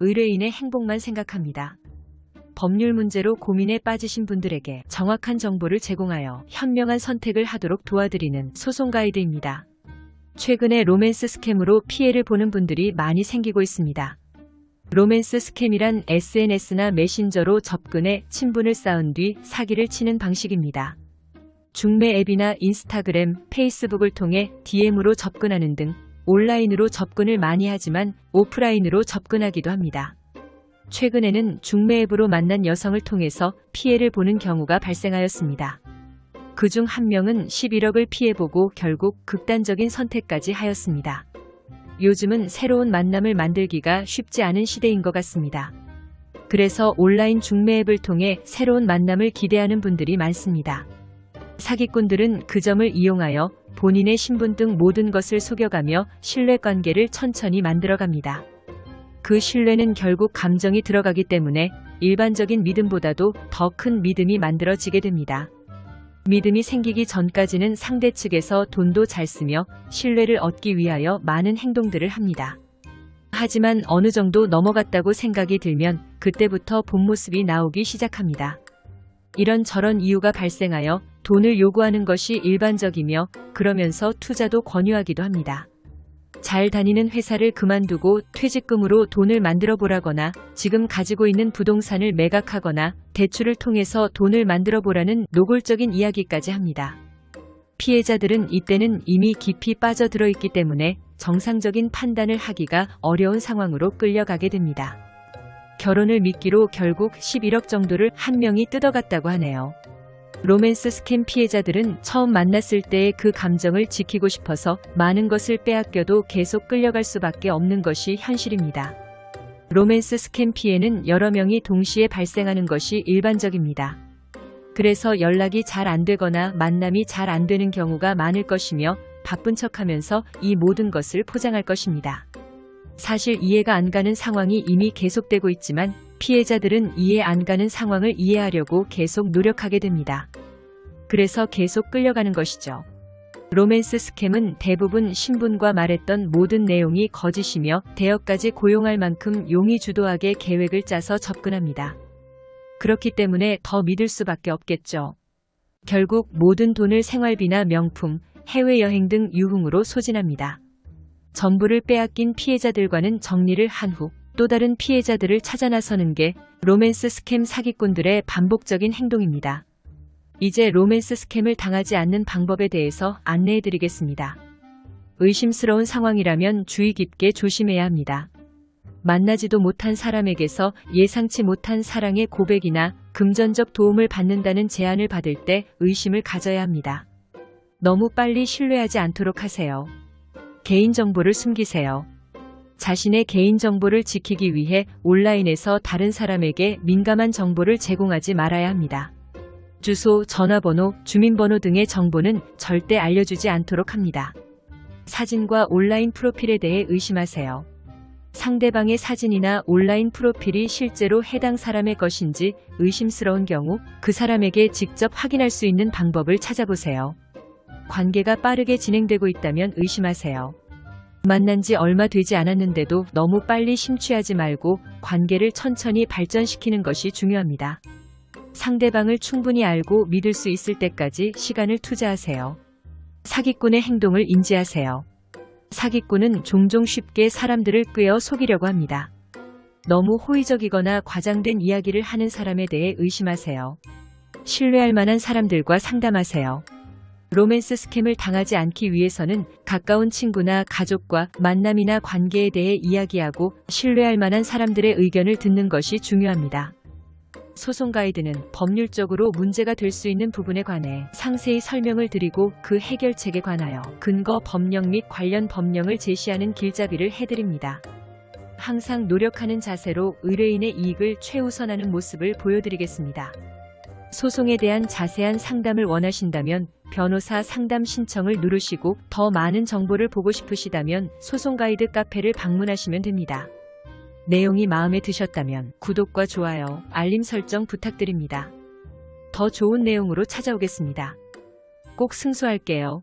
의뢰인의 행복만 생각합니다. 법률 문제로 고민에 빠지신 분들에게 정확한 정보를 제공하여 현명한 선택을 하도록 도와드리는 소송 가이드입니다. 최근에 로맨스 스캠으로 피해를 보는 분들이 많이 생기고 있습니다. 로맨스 스캠이란 SNS나 메신저로 접근해 친분을 쌓은 뒤 사기를 치는 방식입니다. 중매 앱이나 인스타그램, 페이스북을 통해 DM으로 접근하는 등 온라인으로 접근을 많이 하지만 오프라인으로 접근하기도 합니다. 최근에는 중매 앱으로 만난 여성을 통해서 피해를 보는 경우가 발생하였습니다. 그중 한 명은 11억을 피해보고 결국 극단적인 선택까지 하였습니다. 요즘은 새로운 만남을 만들기가 쉽지 않은 시대인 것 같습니다. 그래서 온라인 중매 앱을 통해 새로운 만남을 기대하는 분들이 많습니다. 사기꾼들은 그 점을 이용하여 본인의 신분 등 모든 것을 속여가며 신뢰관계를 천천히 만들어갑니다. 그 신뢰는 결국 감정이 들어가기 때문에 일반적인 믿음보다도 더 큰 믿음이 만들어지게 됩니다. 믿음이 생기기 전까지는 상대 측에서 돈도 잘 쓰며 신뢰를 얻기 위하여 많은 행동들을 합니다. 하지만 어느 정도 넘어갔다고 생각이 들면 그때부터 본 모습이 나오기 시작합니다. 이런저런 이유가 발생하여 돈을 요구하는 것이 일반적이며 그러면서 투자도 권유하기도 합니다. 잘 다니는 회사를 그만두고 퇴직금으로 돈을 만들어 보라거나 지금 가지고 있는 부동산을 매각하거나 대출을 통해서 돈을 만들어 보라는 노골적인 이야기까지 합니다. 피해자들은 이때는 이미 깊이 빠져들어 있기 때문에 정상적인 판단을 하기가 어려운 상황으로 끌려가게 됩니다. 결혼을 미끼로 결국 11억 정도를 한 명이 뜯어갔다고 하네요. 로맨스 스캠 피해자들은 처음 만났을 때의 그 감정을 지키고 싶어서 많은 것을 빼앗겨도 계속 끌려갈 수밖에 없는 것이 현실입니다. 로맨스 스캠 피해는 여러 명이 동시에 발생하는 것이 일반적입니다. 그래서 연락이 잘 안 되거나 만남이 잘 안 되는 경우가 많을 것이며 바쁜 척하면서 이 모든 것을 포장할 것입니다. 사실 이해가 안 가는 상황이 이미 계속되고 있지만 피해자들은 이해 안 가는 상황을 이해하려고 계속 노력하게 됩니다. 그래서 계속 끌려가는 것이죠. 로맨스 스캠은 대부분 신분과 말했던 모든 내용이 거짓이며 대여까지 고용할 만큼 용의주도하게 계획을 짜서 접근합니다. 그렇기 때문에 더 믿을 수밖에 없겠죠. 결국 모든 돈을 생활비나 명품, 해외여행 등 유흥으로 소진합니다. 전부를 빼앗긴 피해자들과는 정리를 한 후 또 다른 피해자들을 찾아 나서는 게 로맨스 스캠 사기꾼들의 반복적인 행동입니다. 이제 로맨스 스캠을 당하지 않는 방법에 대해서 안내해 드리겠습니다. 의심스러운 상황이라면 주의 깊게 조심해야 합니다. 만나지도 못한 사람에게서 예상치 못한 사랑의 고백이나 금전적 도움을 받는다는 제안을 받을 때 의심을 가져야 합니다. 너무 빨리 신뢰하지 않도록 하세요. 개인정보를 숨기세요. 자신의 개인정보를 지키기 위해 온라인에서 다른 사람에게 민감한 정보를 제공하지 말아야 합니다. 주소, 전화번호, 주민번호 등의 정보는 절대 알려주지 않도록 합니다. 사진과 온라인 프로필에 대해 의심하세요. 상대방의 사진이나 온라인 프로필이 실제로 해당 사람의 것인지 의심스러운 경우 그 사람에게 직접 확인할 수 있는 방법을 찾아보세요. 관계가 빠르게 진행되고 있다면 의심하세요. 만난 지 얼마 되지 않았는데도 너무 빨리 심취하지 말고 관계를 천천히 발전시키는 것이 중요합니다. 상대방을 충분히 알고 믿을 수 있을 때까지 시간을 투자하세요. 사기꾼의 행동을 인지하세요. 사기꾼은 종종 쉽게 사람들을 꿰어 속이려고 합니다. 너무 호의적이거나 과장된 이야기를 하는 사람에 대해 의심하세요. 신뢰할 만한 사람들과 상담하세요. 로맨스 스캠을 당하지 않기 위해서는 가까운 친구나 가족과 만남이나 관계에 대해 이야기하고 신뢰할 만한 사람들의 의견을 듣는 것이 중요합니다. 소송 가이드는 법률적으로 문제가 될 수 있는 부분에 관해 상세히 설명을 드리고 그 해결책에 관하여 근거 법령 및 관련 법령을 제시하는 길잡이를 해드립니다. 항상 노력하는 자세로 의뢰인의 이익을 최우선하는 모습을 보여드리겠습니다. 소송에 대한 자세한 상담을 원하신다면 변호사 상담 신청을 누르시고 더 많은 정보를 보고 싶으시다면 소송 가이드 카페를 방문하시면 됩니다. 내용이 마음에 드셨다면 구독과 좋아요, 알림 설정 부탁드립니다. 더 좋은 내용으로 찾아오겠습니다. 꼭 승소할게요.